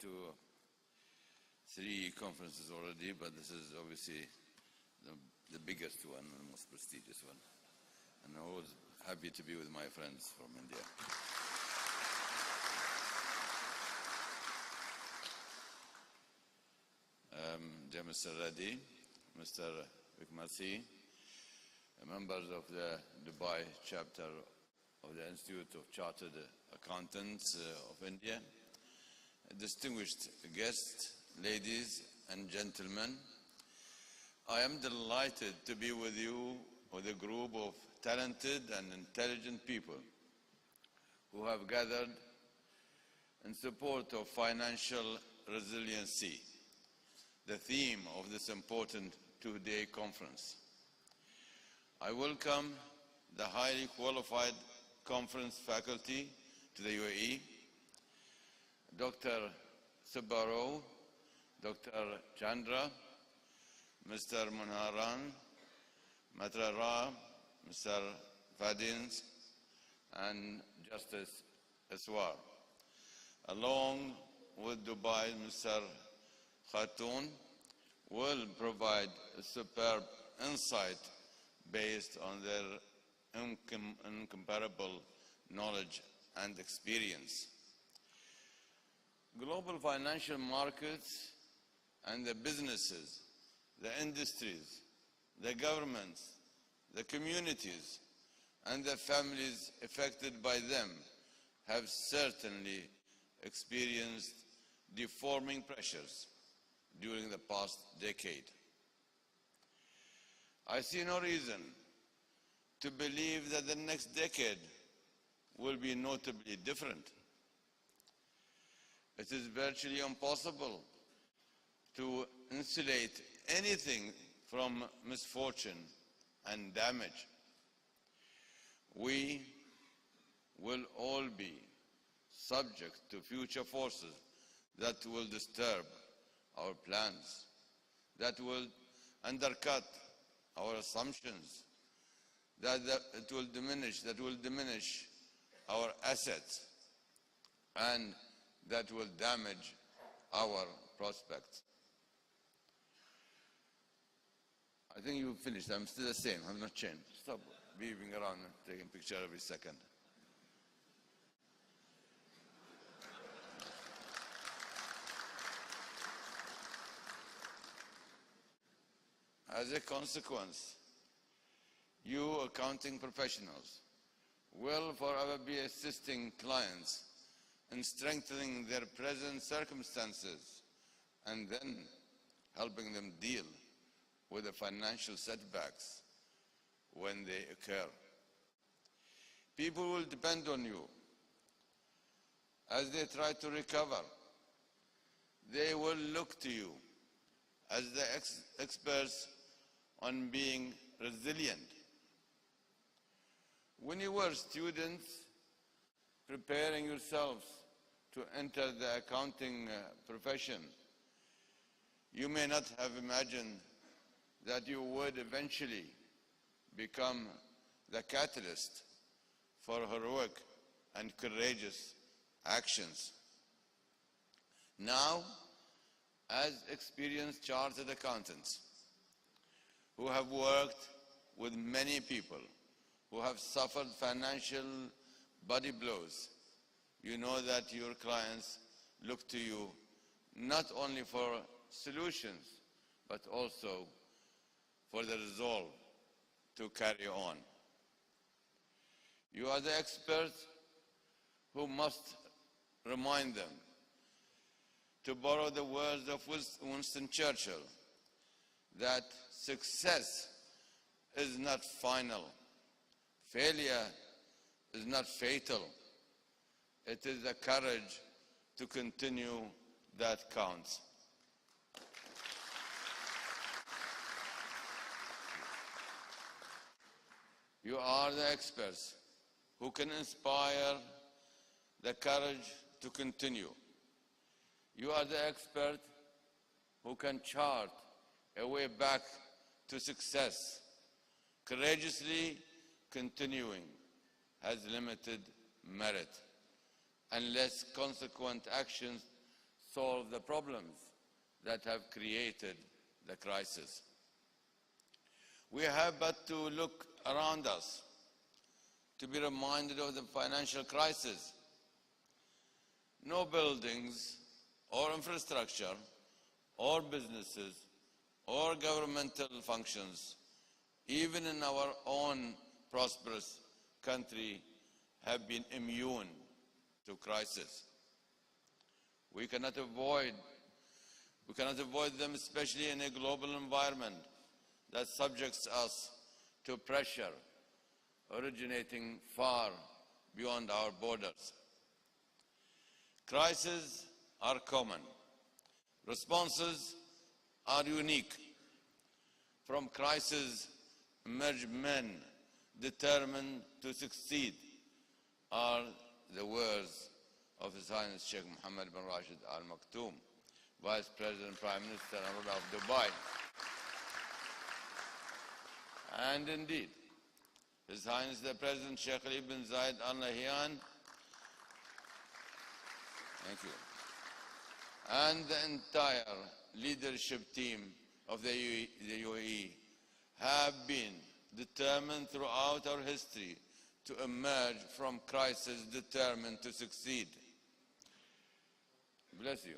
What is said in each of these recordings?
to 3 conferences already, but this is obviously the biggest one, the most prestigious one. And I'm always happy to be with my friends from India. Dear Mr. Reddy, Mr. Vikmarsi, members of the Dubai chapter of the Institute of Chartered Accountants of India, distinguished guests, ladies and gentlemen, I am delighted to be with you, with a group of talented and intelligent people who have gathered in support of financial resiliency, the theme of this important 2-day conference. I welcome the highly qualified conference faculty to the UAE, Dr. Subbarao, Dr. Chandra, Mr. Munharan, Matrara, Mr. Fadins, and Justice Aswar, along with Dubai, Mr. Khatoon, will provide a superb insight based on their incomparable knowledge and experience. Global financial markets and the businesses, the industries, the governments, the communities, and the families affected by them have certainly experienced deforming pressures during the past decade. I see no reason to believe that the next decade will be notably different. It is virtually impossible to insulate anything from misfortune and damage. We will all be subject to future forces that will disturb our plans, that will undercut our assumptions, that will diminish our assets, and that will damage our prospects. I think you finished. I'm still the same. I'm not changed. Stop weaving around and taking a picture every second. As a consequence, you accounting professionals will forever be assisting clients in strengthening their present circumstances and then helping them deal with the financial setbacks when they occur. People will depend on you as they try to recover. They will look to you as the experts on being resilient. When you were students preparing yourselves to enter the accounting profession, you may not have imagined that you would eventually become the catalyst for heroic and courageous actions. Now, as experienced chartered accountants who have worked with many people who have suffered financial body blows, you know that your clients look to you not only for solutions, but also for the resolve to carry on. You are the experts who must remind them, to borrow the words of Winston Churchill, that success is not final. Failure is not fatal. It is the courage to continue that counts. You are the experts who can inspire the courage to continue. You are the expert who can chart a way back to success. Courageously continuing has limited merit unless consequent actions solve the problems that have created the crisis. We have but to look around us to be reminded of the financial crisis. No buildings or infrastructure or businesses or governmental functions, even in our own prosperous country, have been immune to crisis. We cannot avoid them, especially in a global environment that subjects us to pressure originating far beyond our borders. Crises are common. Responses are unique. From crisis emerge men determined to succeed, are the words of His Highness Sheikh Mohammed bin Rashid Al Maktoum, Vice President, Prime Minister and Ruler of Dubai. And indeed, His Highness the President Sheikh Ali bin Zayed Al Nahyan, thank you, and the entire leadership team of the UAE have been determined throughout our history to emerge from crisis determined to succeed. Bless you.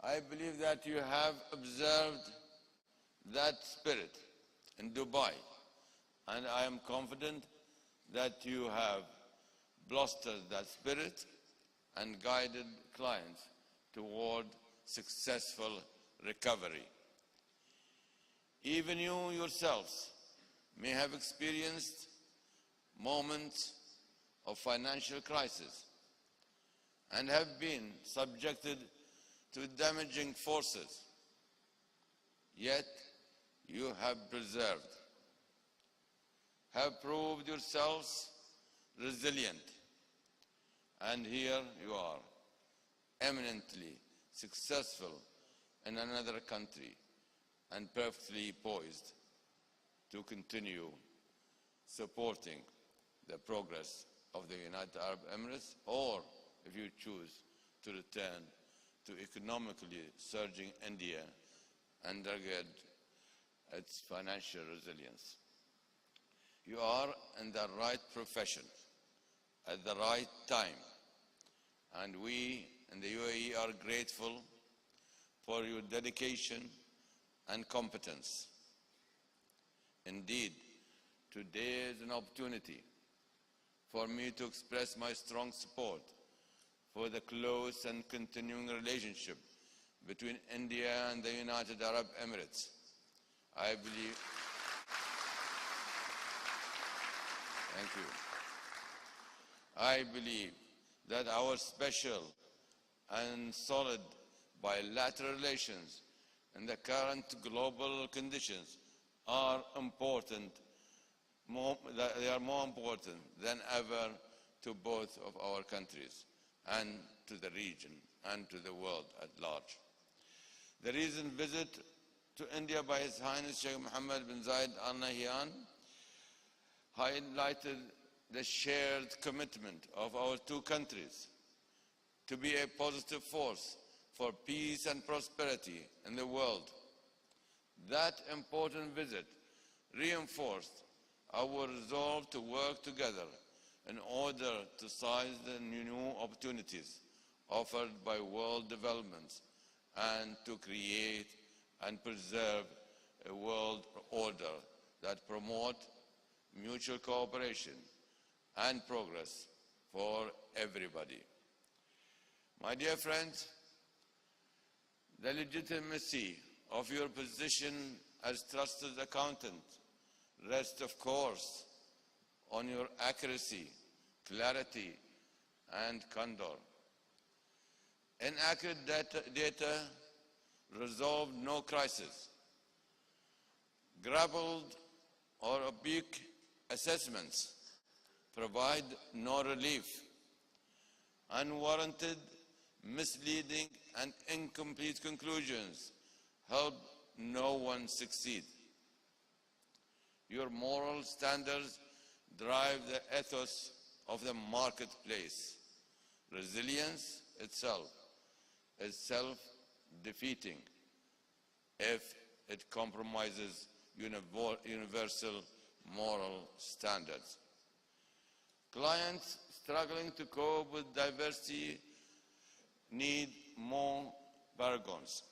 I believe that you have observed that spirit in Dubai, and I am confident that you have bolstered that spirit and guided clients toward successful recovery. Even you yourselves may have experienced moments of financial crisis and have been subjected to damaging forces, yet you have preserved, have proved yourselves resilient, and here you are, eminently successful in another country and perfectly poised to continue supporting the progress of the United Arab Emirates, or if you choose to return to economically surging India and undergird its financial resilience. You are in the right profession at the right time, and we in the UAE are grateful for your dedication and competence. Indeed, today is an opportunity for me to express my strong support for the close and continuing relationship between India and the United Arab Emirates. I believe, thank you. I believe that our special and solid bilateral relations in the current global conditions are important. They are more important than ever to both of our countries and to the region and to the world at large. The recent visit to India by His Highness Sheikh Mohammed bin Zayed Al Nahyan highlighted the shared commitment of our two countries to be a positive force for peace and prosperity in the world. That important visit reinforced our resolve to work together in order to seize the new opportunities offered by world developments and to create and preserve a world order that promotes mutual cooperation and progress for everybody. My dear friends, the legitimacy of your position as trusted accountant rests, of course, on your accuracy, clarity, and candor. Inaccurate data resolve no crisis. Garbled or oblique assessments provide no relief. Unwarranted, misleading, and incomplete conclusions help no one succeed. Your moral standards drive the ethos of the marketplace. Resilience itself is self-defeating if it compromises universal moral standards. Clients struggling to cope with diversity need more paragons.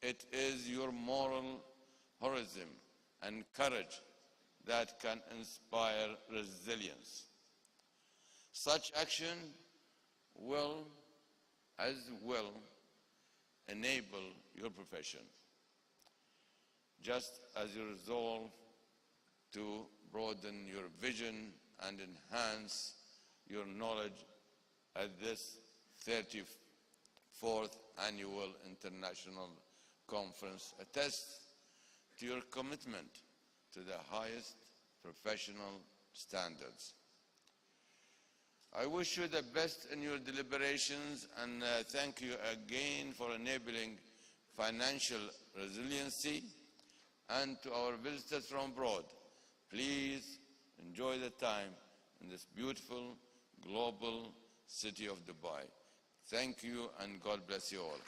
It is your moral heroism and courage that can inspire resilience. Such action will enable your profession, just as you resolve to broaden your vision and enhance your knowledge at this 34th Annual International Conference attests to your commitment to the highest professional standards. I wish you the best in your deliberations and thank you again for enabling financial resiliency. And to our visitors from abroad, please enjoy the time in this beautiful global city of Dubai. Thank you and God bless you all.